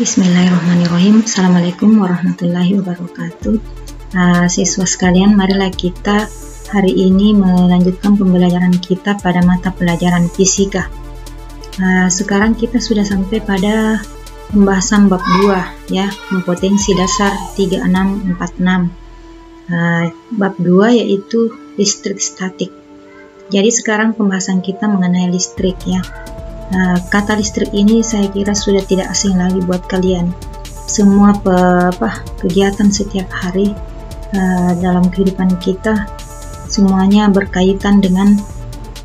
Bismillahirrahmanirrahim. Assalamualaikum warahmatullahi wabarakatuh. Siswa sekalian, marilah kita hari ini melanjutkan pembelajaran kita pada mata pelajaran fisika. Sekarang kita sudah sampai pada pembahasan bab 2 ya, potensi dasar 3646. Bab 2 yaitu listrik statik. Jadi sekarang pembahasan kita mengenai listrik ya. Kata listrik ini saya kira sudah tidak asing lagi buat kalian. Semua kegiatan setiap hari dalam kehidupan kita semuanya berkaitan dengan,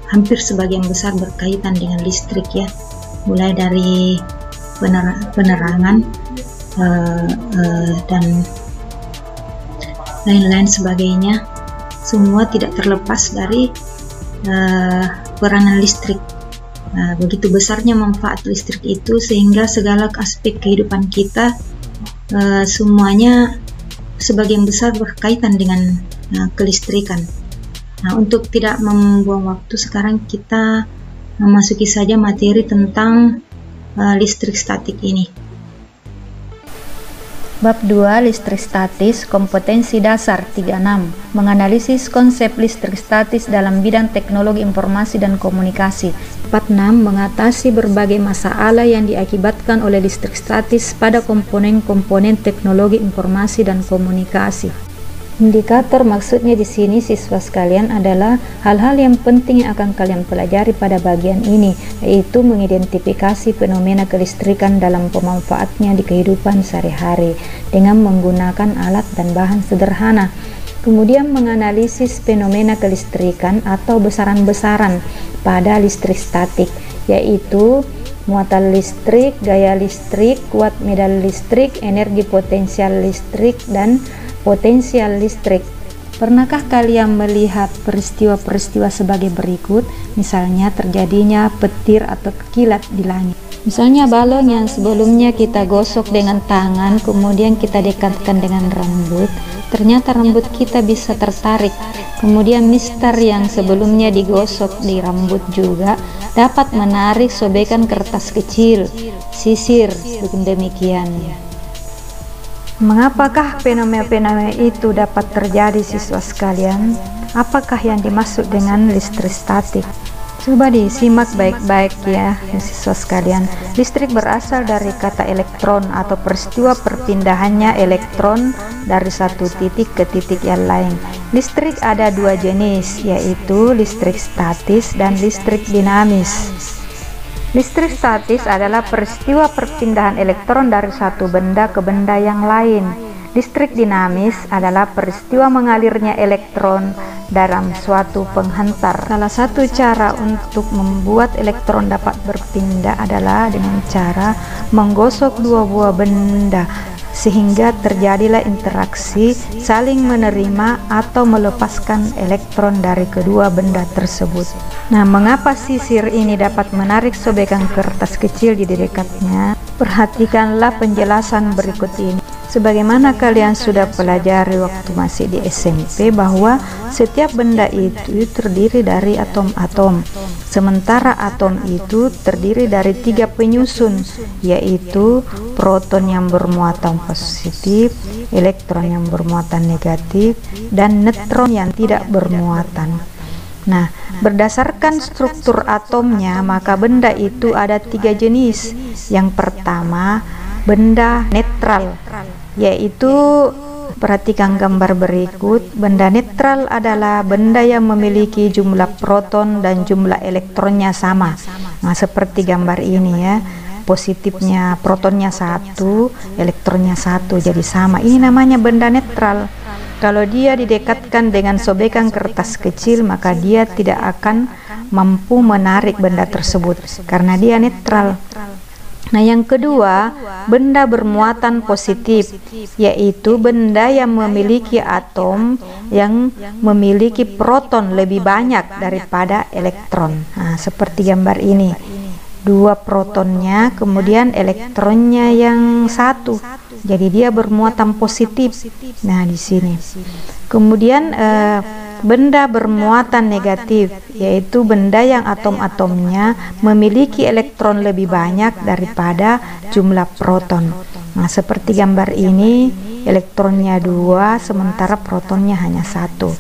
hampir sebagian besar berkaitan dengan listrik ya. Mulai dari penerangan dan lain-lain sebagainya, semua tidak terlepas dari peranan listrik. Begitu besarnya manfaat listrik itu sehingga segala aspek kehidupan kita semuanya sebagian besar berkaitan dengan kelistrikan. Untuk tidak membuang waktu, sekarang kita memasuki saja materi tentang listrik statik ini. Bab 2 Listrik statis, kompetensi dasar 36, menganalisis konsep listrik statis dalam bidang teknologi informasi dan komunikasi. 46, mengatasi berbagai masalah yang diakibatkan oleh listrik statis pada komponen-komponen teknologi informasi dan komunikasi. Indikator maksudnya di sini siswa sekalian adalah hal-hal yang penting yang akan kalian pelajari pada bagian ini, yaitu mengidentifikasi fenomena kelistrikan dalam pemanfaatnya di kehidupan sehari-hari dengan menggunakan alat dan bahan sederhana. Kemudian menganalisis fenomena kelistrikan atau besaran-besaran pada listrik statik, yaitu muatan listrik, gaya listrik, kuat medan listrik, energi potensial listrik, dan potensial listrik. Pernahkah kalian melihat peristiwa-peristiwa sebagai berikut? Misalnya terjadinya petir atau kilat di langit. Misalnya balon yang sebelumnya kita gosok dengan tangan, kemudian kita dekatkan dengan rambut, ternyata rambut kita bisa tertarik. Kemudian mistar yang sebelumnya digosok di rambut juga dapat menarik sobekan kertas kecil, sisir, demikian. Mengapakah fenomena-fenomena itu dapat terjadi siswa sekalian? Apakah yang dimaksud dengan listrik statik? Coba disimak baik-baik ya siswa sekalian. Listrik berasal dari kata elektron atau peristiwa perpindahannya elektron dari satu titik ke titik yang lain. Listrik ada dua jenis, yaitu listrik statis dan listrik dinamis. Listrik statis adalah peristiwa perpindahan elektron dari satu benda ke benda yang lain. Listrik dinamis adalah peristiwa mengalirnya elektron dalam suatu penghantar. Salah satu cara untuk membuat elektron dapat berpindah adalah dengan cara menggosok dua buah benda, sehingga terjadilah interaksi saling menerima atau melepaskan elektron dari kedua benda tersebut. Nah, mengapa sisir ini dapat menarik sobekan kertas kecil di dekatnya? Perhatikanlah penjelasan berikut ini. Sebagaimana kalian sudah pelajari waktu masih di SMP bahwa setiap benda itu terdiri dari atom-atom, sementara atom itu terdiri dari 3 penyusun, yaitu proton yang bermuatan positif, elektron yang bermuatan negatif, dan neutron yang tidak bermuatan. Nah, berdasarkan struktur atomnya, maka benda itu ada 3 jenis. Yang pertama, benda netral, yaitu perhatikan gambar berikut. Benda netral adalah benda yang memiliki jumlah proton dan jumlah elektronnya sama. Nah, seperti gambar ini ya. Positifnya protonnya 1, elektronnya 1, jadi sama. Ini namanya benda netral. Kalau dia didekatkan dengan sobekan kertas kecil, maka dia tidak akan mampu menarik benda tersebut karena dia netral. Nah, yang kedua, benda bermuatan positif, yaitu benda yang memiliki atom yang memiliki proton lebih banyak daripada elektron. Nah, seperti gambar ini. 2 protonnya, kemudian elektronnya yang 1. Jadi dia bermuatan positif. Nah, di sini. Kemudian benda bermuatan negatif, yaitu benda yang atom-atomnya memiliki elektron lebih banyak daripada jumlah proton. Nah, seperti gambar ini, elektronnya 2 sementara protonnya hanya 1.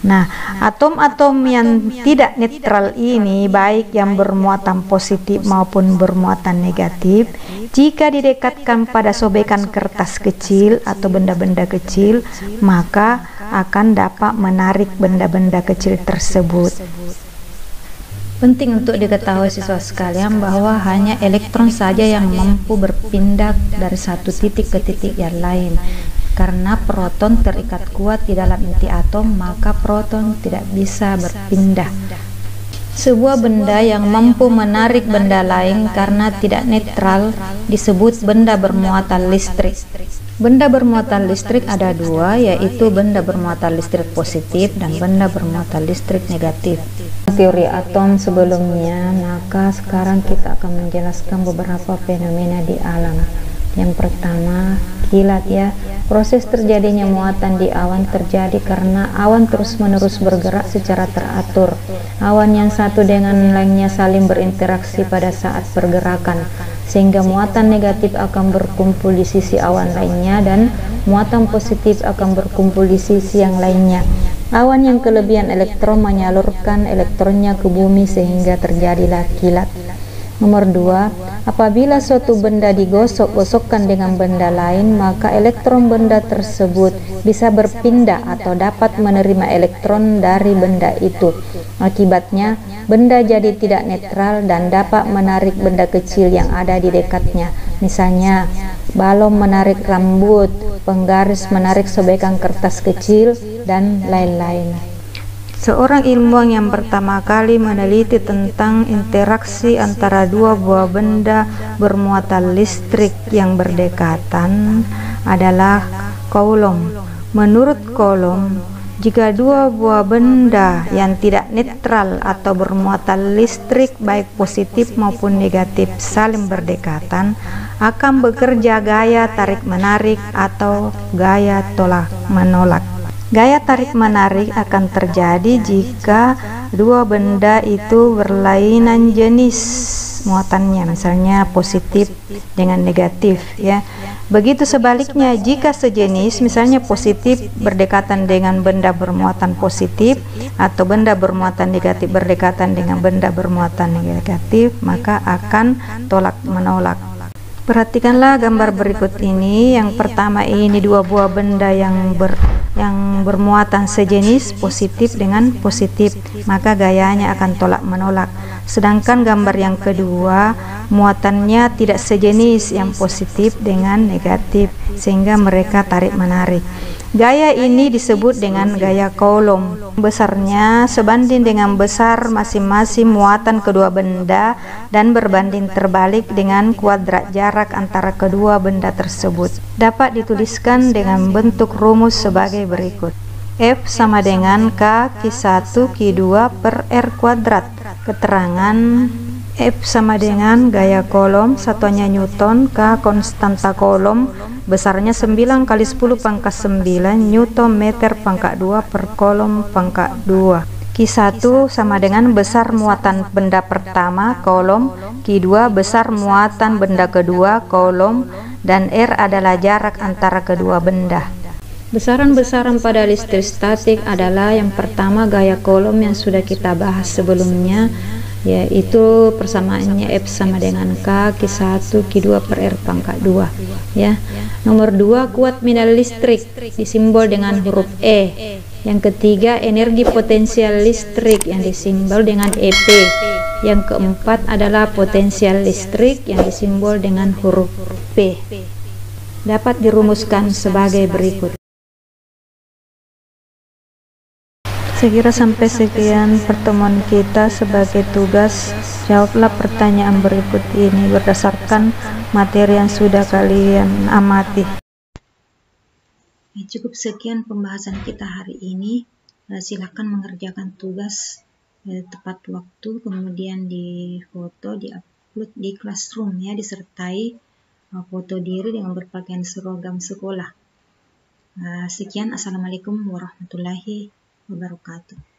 Nah, atom-atom yang tidak netral ini, baik yang bermuatan positif maupun bermuatan negatif, jika didekatkan pada sobekan kertas kecil atau benda-benda kecil, maka akan dapat menarik benda-benda kecil tersebut. Penting untuk diketahui siswa sekalian bahwa hanya elektron saja yang mampu berpindah dari satu titik ke titik yang lain. Karena proton terikat kuat di dalam inti atom, maka proton tidak bisa berpindah. Sebuah benda yang mampu menarik benda lain karena tidak netral disebut benda bermuatan listrik. Benda bermuatan listrik ada dua, yaitu benda bermuatan listrik positif dan benda bermuatan listrik negatif. Teori atom sebelumnya, maka sekarang kita akan menjelaskan beberapa fenomena di alam. Yang pertama, kilat ya. Proses terjadinya muatan di awan terjadi karena awan terus-menerus bergerak secara teratur. Awan yang satu dengan lainnya saling berinteraksi pada saat pergerakan, sehingga muatan negatif akan berkumpul di sisi awan lainnya dan muatan positif akan berkumpul di sisi yang lainnya. Awan yang kelebihan elektron menyalurkan elektronnya ke bumi sehingga terjadilah kilat. Nomor 2, apabila suatu benda digosok-gosokkan dengan benda lain, maka elektron benda tersebut bisa berpindah atau dapat menerima elektron dari benda itu. Akibatnya, benda jadi tidak netral dan dapat menarik benda kecil yang ada di dekatnya. Misalnya, balon menarik rambut, penggaris menarik sobekan kertas kecil, dan lain-lain. Seorang ilmuwan yang pertama kali meneliti tentang interaksi antara dua buah benda bermuatan listrik yang berdekatan adalah Coulomb. Menurut Coulomb, jika dua buah benda yang tidak netral atau bermuatan listrik baik positif maupun negatif saling berdekatan, akan bekerja gaya tarik-menarik atau gaya tolak-menolak. Gaya tarik-menarik akan terjadi jika dua benda itu berlainan jenis muatannya, misalnya positif dengan negatif ya. Begitu sebaliknya, jika sejenis, misalnya positif berdekatan dengan benda bermuatan positif atau benda bermuatan negatif berdekatan dengan benda bermuatan negatif, maka akan tolak-menolak. Perhatikanlah gambar berikut ini. Yang pertama ini dua buah benda yang bermuatan sejenis positif dengan positif, maka gayanya akan tolak-menolak. Sedangkan gambar yang kedua, muatannya tidak sejenis, yang positif dengan negatif, sehingga mereka tarik-menarik. Gaya ini disebut dengan gaya Coulomb. Besarnya sebanding dengan besar masing-masing muatan kedua benda dan berbanding terbalik dengan kuadrat jarak antara kedua benda tersebut. Dapat dituliskan dengan bentuk rumus sebagai berikut. F sama dengan K Q1 Q2 per R kuadrat. Keterangan F sama dengan gaya Coulomb, satuannya Newton, K konstanta Coulomb, besarnya 9 kali 10 pangkat 9 Newton meter pangkat 2 per Coulomb pangkat 2. Q1 sama dengan besar muatan benda pertama Coulomb, Q2 besar muatan benda kedua Coulomb, dan R adalah jarak antara kedua benda. Besaran-besaran pada listrik statik adalah yang pertama gaya Coulomb yang sudah kita bahas sebelumnya, yaitu persamaannya F sama dengan K Q1 Q2 per R pangkat 2 ya. Nomor 2, kuat medan listrik disimbol dengan huruf E. Yang ketiga, energi potensial listrik yang disimbol dengan EP. Yang keempat adalah potensial listrik yang disimbol dengan huruf P. Dapat dirumuskan sebagai berikut. Saya kira sampai sekian pertemuan kita. Sebagai tugas, jawablah pertanyaan berikut ini berdasarkan materi yang sudah kalian amati. Cukup sekian pembahasan kita hari ini. Silakan mengerjakan tugas tepat waktu, kemudian difoto, diupload di Classroom ya, disertai foto diri dengan berpakaian seragam sekolah. Sekian, assalamualaikum warahmatullahi wabarakatuh.